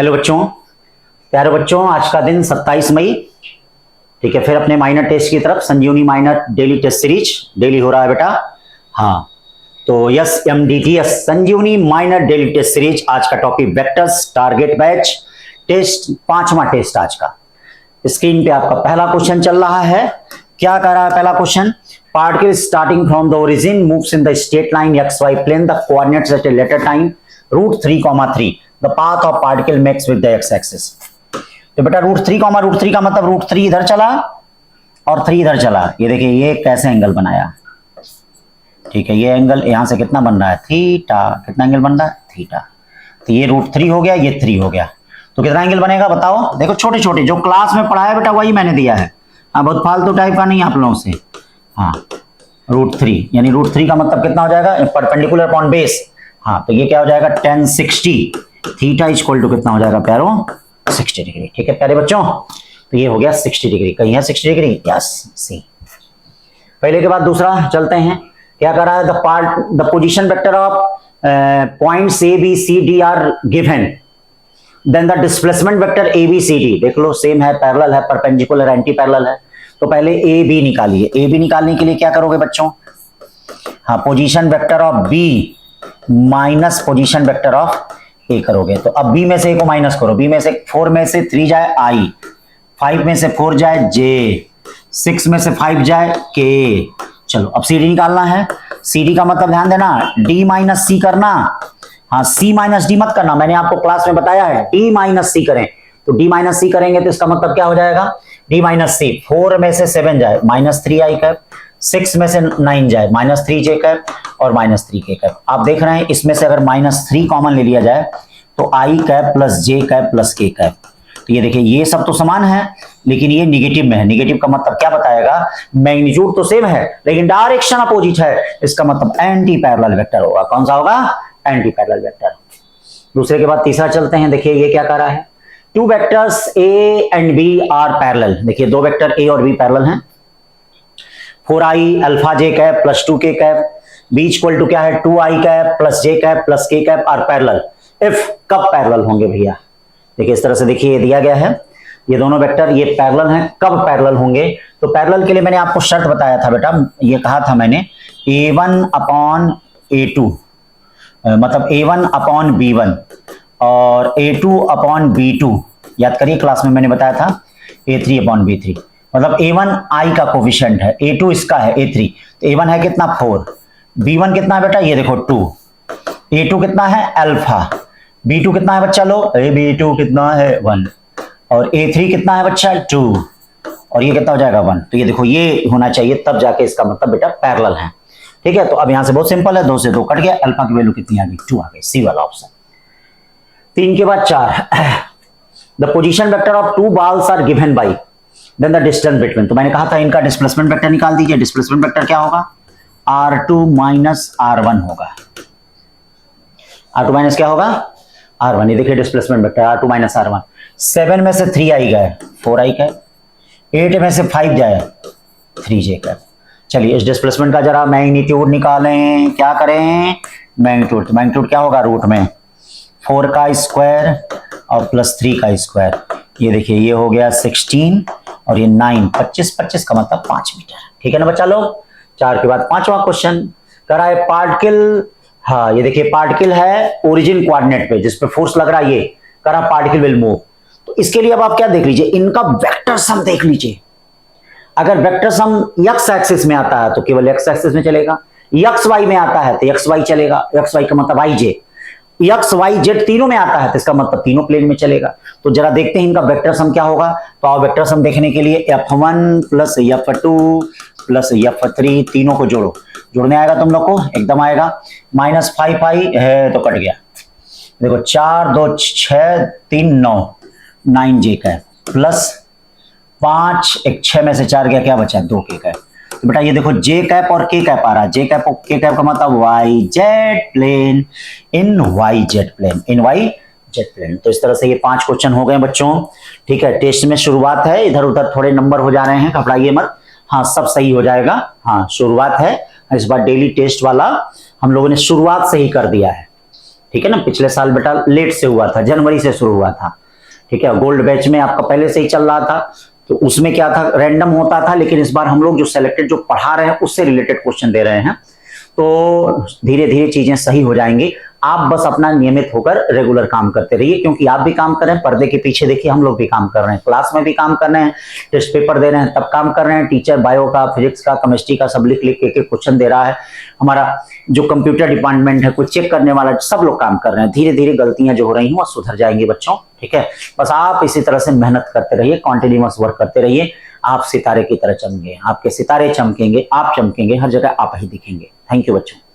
Hello बच्चों, प्यारे बच्चों, आज का दिन 27 मई। ठीक है, फिर अपने माइनर टेस्ट की तरफ Sanjeevani minor daily test series daily हो रहा है बेटा। हाँ, तो yes MDTS Sanjeevani minor daily test series. आज का topic vectors target batch test, 5वां टेस्ट आज का। स्क्रीन पे आपका पहला क्वेश्चन चल रहा है। क्या कह रहा है पहला question? Particle starting from the origin moves in the straight line XY plane, the coordinates at a later time √3,3, the path of particle makes with the x axis. तो बेटा √3, √3 का मतलब √3 इधर चला और 3 इधर चला। ये देखिए ये कैसे एंगल बनाया। ठीक है, ये एंगल यहां से कितना बन रहा है? थीटा। कितना एंगल बन रहा है? थीटा। तो ये √3 हो गया, ये 3 हो गया। तो कितना एंगल बनेगा बताओ? देखो छोटे छोटे जो क्लास में पढ़ाया बेटा वही मैंने दिया है। हाँ, बहुत फालतू टाइप का नहीं आप लोगों से। हाँ, √3 यानी √3 का मतलब कितना हो जाएगा? Perpendicular upon base. हाँ, तो ये क्या हो जाएगा? tan 60 थीटा इक्वल टू कितना हो जाएगा प्यारो? 60 डिग्री। ठीक है प्यारे बच्चों, तो ये हो गया 60 डिग्री। कहीं है 60 डिग्री? यस, सी। पहले के बाद दूसरा चलते हैं। क्या कर रहा है? The position vector of points A B C D are given, then the displacement vector A B C D। देख लो सेम है, पैरेलल है, परपेंडिकुलर एंटी पैरेलल है। तो पहले A B निकालिए। A B निकालने के लिए क्या करोगे बच्चों? हाँ, position vector of B minus position vector of A करोगे। तो अब B में से A को माइनस करो। B में से 4 में से 3 जाए I, 5 में से 4 जाए J, 6 में से 5 जाए K। चलो अब CD निकालना है। CD का मतलब ध्यान देना, D माइनस C करना। हाँ, C माइनस D मत करना, मैंने आपको क्लास में बताया है। D माइनस C करें, तो D माइनस C करेंगे तो इसका मतलब क्या हो जाएगा? D minus C। 4 में से 7 जाए -3I कैप, 6 में से 9 जाए -3J कैप और -3K कैप। आप देख रहे हैं इसमें से अगर -3 कॉमन ले लिया जाए तो I cap plus J cap plus K cap. तो ये देखिए ये सब तो समान है लेकिन ये निगेटिव में है। निगेटिव का मतलब क्या बताएगा? मैग्नीट्यूड तो सेम है लेकिन डायरेक्शन अपोजिट है। इसका मतलब एंटी पैरेलल वेक्टर होगा। कौन सा होगा? Anti parallel vector. दूसरे के बाद तीसरा चलते हैं। देखिए ये क्या कर रहा है? Two vectors A and B are parallel. देखिए दो वेक्टर A और B पैरेलल हैं। 4I alpha J cap plus 2K cap, B equal to क्या है? 2I cap plus J cap plus K cap are parallel. If कब parallel होंगे भैया? देखिए इस तरह से देखिए दिया गया है, ये दोनों वेक्टर ये पैरेलल हैं। कब पैरेलल होंगे? तो पैरेलल के लिए मैंने आपको शर्त बताया था बेटा, ये कहा था मैंने A1 अपॉन A2 मतलब A1 अपॉन B1 और A2 अपॉन B2। याद करिए क्लास में मैंने बताया था A3 अपॉन B3। मतलब A1 I का कोफिशिएंट है, A2 इसका है A3। तो A1 है कितना? 4। B1 कितना है बेटा? ये देखो 2। A2 कितना है? अल्फा। B2 कितना है बच्चा? लो B2 कितना है? 1। और A3 कितना है बच्चा? 2। और ये कितना हो जाएगा? 1। तो ये देखो ये होना चाहिए, तब जाके इसका मतलब बेटा पैरेलल है। ठीक है, तो अब यहां से बहुत सिंपल है, 2 से 2 कट गया। अल्फा की वैल्यू कितनी आ गई? 2 आ गई। सी वाला ऑप्शन। 3 के बाद 4। The position vector of 2 balls are given by, then the distance between. तो मैंने कहा था इनका डिस्प्लेसमेंट वेक्टर निकाल दीजिए। डिस्प्लेसमेंट वेक्टर क्या होगा? R2 माइनस R1 होगा। R2 माइनस क्या होगा? R1। ये देखिए displacement vector R2 minus R1। 7 में से 3I गए, 4I गए। 8 में से 5 जाए 3J का। चलिए इस डिस्प्लेसमेंट का जरा मैग्नीट्यूड निकालें। क्या करें? मैग्नीट्यूड। तो मैग्नीट्यूड क्या होगा? रूट में 4 का स्क्वायर और प्लस 3 का स्क्वायर। ये देखिए ये हो गया 16 और ये 9, 25 का मतलब 5 मीटर। ठीक है ना बच्चा लोग? 4 के बाद 5वां क्वेश्चन कराए। पार्टिकल, हाँ ये देखिए पार्टिकल है ओरिजिन कोऑर्डिनेट पे जिस पे फोर्स लग रहा है, ये करा पार्टिकल विल मूव। तो इसके लिए अब आप क्या देख लीजिए, इनका वेक्टर सम देख लीजिए। अगर वेक्टर सम x एक्सिस में आता है तो केवल x एक्सिस में चलेगा, xy में आता है तो xy चलेगा। xy का मतलब yj, x y z तीनों में आता है तो इसका मतलब तीनों प्लेन में चलेगा। तो जरा देखते हैं इनका वेक्टर सम क्या होगा। तो आप वेक्टर सम देखने के लिए F1 plus F2 plus F3 तीनों को जोड़ो। जोड़ने आएगा तुम लोग को? एकदम आएगा। -5i है तो कट गया। देखो 4 2 6 3 9, 9J का प्लस 5 1 6 में से 4 गया, क्या बचा? 2K का। तो बेटा ये देखो J कैप और K कैप आ रहा है। J कैप और K कैप का मतलब YZ प्लेन इन YZ प्लेन, इन YZ प्लेन। तो इस तरह से ये 5 क्वेश्चन हो गए बच्चों। ठीक है, टेस्ट में शुरुआत है, इधर उधर थोड़े नंबर हो जा रहे हैं, घबराइए मत। हाँ सब सही हो जाएगा। हाँ शुरुआत है, इस बार डेली टेस्ट वाला हम लोगों ने शुरुआत से ही कर दिया है। ठीक है ना। पिछले साल बेटा लेट से हुआ था, जनवरी से शुरू हुआ था, ठीक है। गोल्ड बैच में आपका पहले से ही चल रहा था, तो उसमें क्या था, रैंडम होता था, लेकिन इस बार हम लोग जो सिलेक्टेड जो पढ़ा रहे हैं उससे रिलेटेड क्वेश्चन दे रहे हैं। तो धीरे धीरे चीजें सही हो जाएंगी। आप बस अपना नियमित होकर रेगुलर काम करते रहिए, क्योंकि आप भी काम कर रहे हैं, पर्दे के पीछे देखिए हम लोग भी काम कर रहे हैं, क्लास में भी काम कर रहे हैं, टेस्ट पेपर दे रहे हैं तब काम कर रहे हैं, टीचर बायो का, फिजिक्स का, केमिस्ट्री का सब लिख लिख के क्वेश्चन दे रहा है, हमारा जो कंप्यूटर डिपार्टमेंट है कोई चेक करने वाला, सब लोग काम कर रहे हैं। धीरे धीरे गलतियां जो हो रही हैं वो सुधर जाएंगी बच्चों, ठीक है। बस आप इसी तरह से मेहनत करते रहिए, कॉन्टिन्यूअस वर्क करते रहिए, आप सितारे की तरह चमकेंगे, आपके सितारे चमकेंगे, आप चमकेंगे, हर जगह आप ही दिखेंगे। थैंक यू बच्चों।